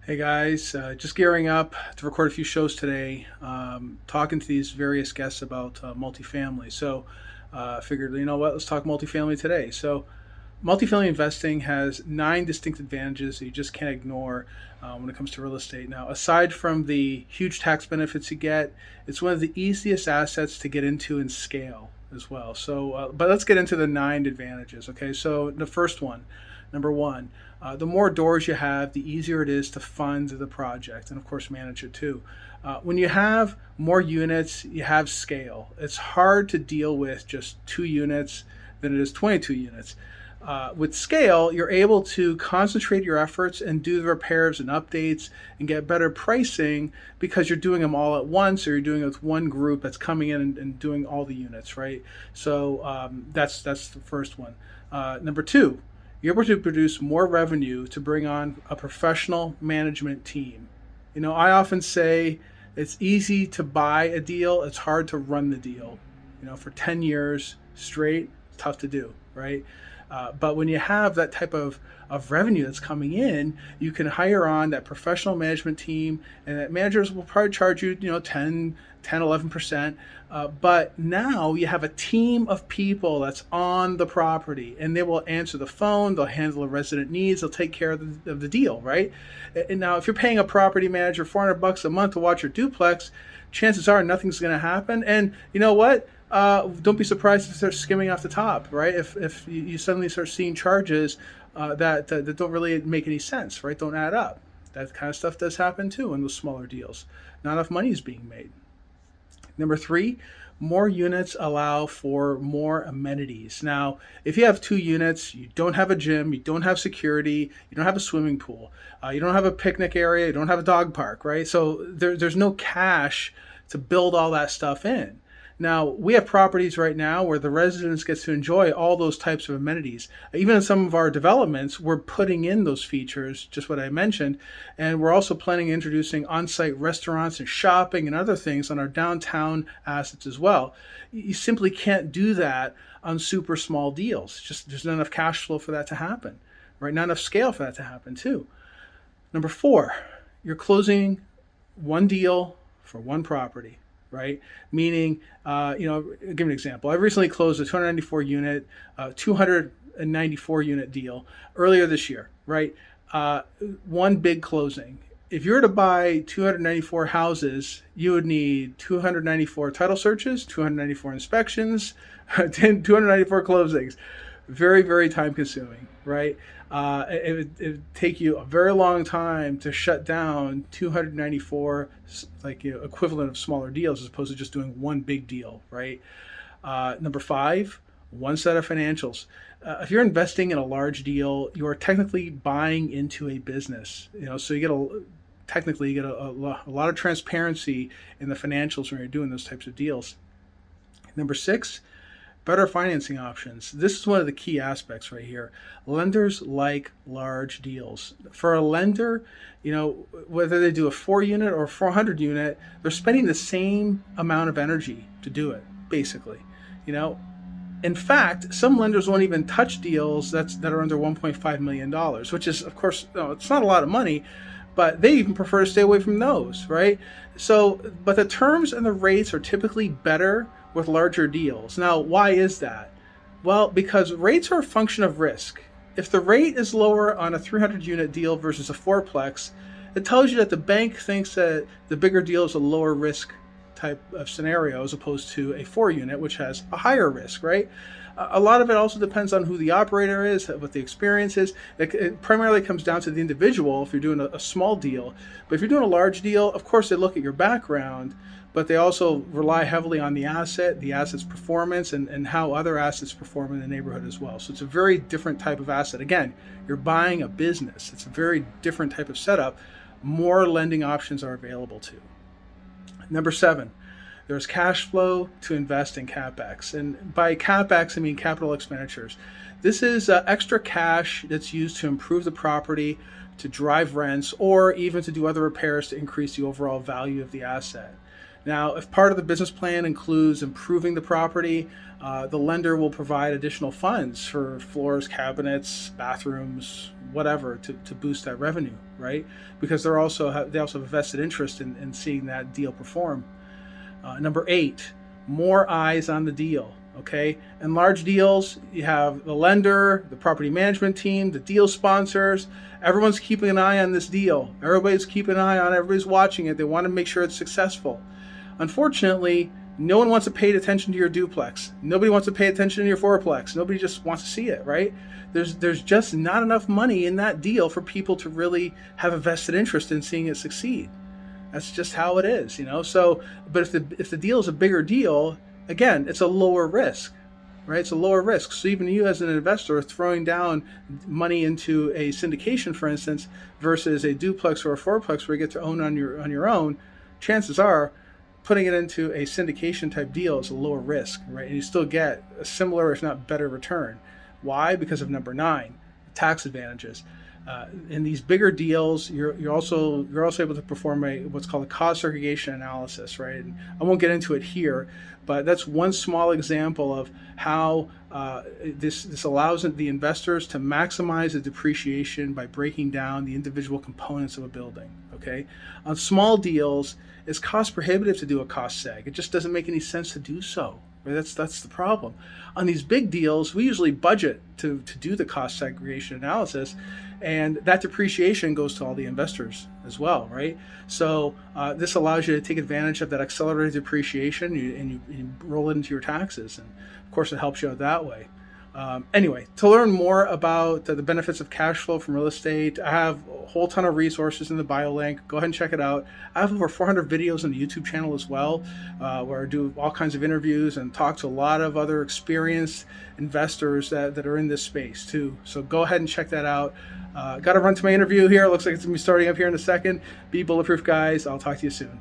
Hey guys, just gearing up to record a few shows today, talking to these various guests about multifamily. I figured, you know what, let's talk multifamily today. Multifamily investing has nine distinct advantages that you just can't ignore when it comes to real estate. Now, aside from the huge tax benefits you get, it's one of the easiest assets to get into and scale as well. But let's get into the nine advantages. Okay, so the first one, number one, the more doors you have, the easier it is to fund the project and, of course, manage it too. When you have more units, you have scale. It's hard to deal with just 2 units than it is 22 units. With scale, you're able to concentrate your efforts and do the repairs and updates and get better pricing because you're doing them all at once, or you're doing it with one group that's coming in and doing all the units, right? That's the first one. Number two, you're able to produce more revenue to bring on a professional management team. I often say it's easy to buy a deal, it's hard to run the deal. For 10 years straight, it's tough to do, right? But when you have that type of revenue that's coming in, you can hire on that professional management team, and that managers will probably charge you, 11%. But now you have a team of people that's on the property, and they will answer the phone, they'll handle the resident needs, they'll take care of the deal, right? And now, if you're paying a property manager $400 a month to watch your duplex, chances are nothing's going to happen. And you know what? Don't be surprised if they're skimming off the top, right? If you suddenly start seeing charges that don't really make any sense, right? Don't add up. That kind of stuff does happen too in those smaller deals. Not enough money is being made. Number three, more units allow for more amenities. Now, if you have 2 units, you don't have a gym, you don't have security, you don't have a swimming pool, you don't have a picnic area, you don't have a dog park, right? So there's no cash to build all that stuff in. Now, we have properties right now where the residents get to enjoy all those types of amenities. Even in some of our developments, we're putting in those features, just what I mentioned, and we're also planning on introducing on-site restaurants and shopping and other things on our downtown assets as well. You simply can't do that on super small deals. Just there's not enough cash flow for that to happen, right? Not enough scale for that to happen too. Number four, you're closing one deal for one property, right? Meaning, I'll give an example. I recently closed a 294 unit, 294 unit deal earlier this year, right? One big closing. If you were to buy 294 houses, you would need 294 title searches, 294 inspections, 294 closings. Very, very time consuming, right? It would take you a very long time to shut down 294 equivalent of smaller deals as opposed to just doing one big deal, right? Number five, one set of financials. If you're investing in a large deal, you are technically buying into a business. So you get a lot of transparency in the financials when you're doing those types of deals. Number six, better financing options. This is one of the key aspects right here. Lenders like large deals. For a lender, whether they do a 4 unit or a 400 unit, they're spending the same amount of energy to do it, basically. In fact, some lenders won't even touch deals that are under $1.5 million, which is, of course, it's not a lot of money, but they even prefer to stay away from those, right? But the terms and the rates are typically better with larger deals. Now, why is that? Well, because rates are a function of risk. If the rate is lower on a 300 unit deal versus a fourplex, it tells you that the bank thinks that the bigger deal is a lower risk type of scenario as opposed to a 4 unit, which has a higher risk, right? A lot of it also depends on who the operator is, what the experience is. It primarily comes down to the individual if you're doing a small deal. But if you're doing a large deal, of course, they look at your background, but they also rely heavily on the asset's performance, and how other assets perform in the neighborhood as well. So it's a very different type of asset. Again, you're buying a business. It's a very different type of setup. More lending options are available to. Number seven, there's cash flow to invest in capex. And by capex, I mean capital expenditures. This is extra cash that's used to improve the property, to drive rents, or even to do other repairs to increase the overall value of the asset. Now, if part of the business plan includes improving the property, the lender will provide additional funds for floors, cabinets, bathrooms, whatever to boost that revenue, right? Because they also have a vested interest in seeing that deal perform. Number 8, more eyes on the deal. Okay, in large deals, you have the lender, the property management team, the deal sponsors. Everyone's keeping an eye on this deal. Everybody's keeping an eye on it. Everybody's watching it. They want to make sure it's successful. Unfortunately, no one wants to pay attention to your duplex. Nobody wants to pay attention to your fourplex. Nobody just wants to see it, right? There's just not enough money in that deal for people to really have a vested interest in seeing it succeed. That's just how it is, you know. So, but if the deal is a bigger deal, again, it's a lower risk, right? It's a lower risk. So even you as an investor throwing down money into a syndication, for instance, versus a duplex or a fourplex where you get to own on your own, chances are putting it into a syndication type deal is a lower risk, right? And you still get a similar, if not better, return. Why? Because of number 9, tax advantages. In these bigger deals, you're also able to perform what's called a cost segregation analysis, right? And I won't get into it here, but that's one small example of how this allows the investors to maximize the depreciation by breaking down the individual components of a building. Okay, on small deals, it's cost prohibitive to do a cost seg. It just doesn't make any sense to do so. Right? That's the problem. On these big deals, we usually budget to do the cost segregation analysis, and that depreciation goes to all the investors as well, right? So this allows you to take advantage of that accelerated depreciation and you roll it into your taxes, and of course it helps you out that way. Anyway, to learn more about the benefits of cash flow from real estate, I have a whole ton of resources in the bio link. Go ahead and check it out. I have over 400 videos on the YouTube channel as well, where I do all kinds of interviews and talk to a lot of other experienced investors that are in this space too. So go ahead and check that out. Got to run to my interview here. It looks like it's going to be starting up here in a second. Be bulletproof, guys. I'll talk to you soon.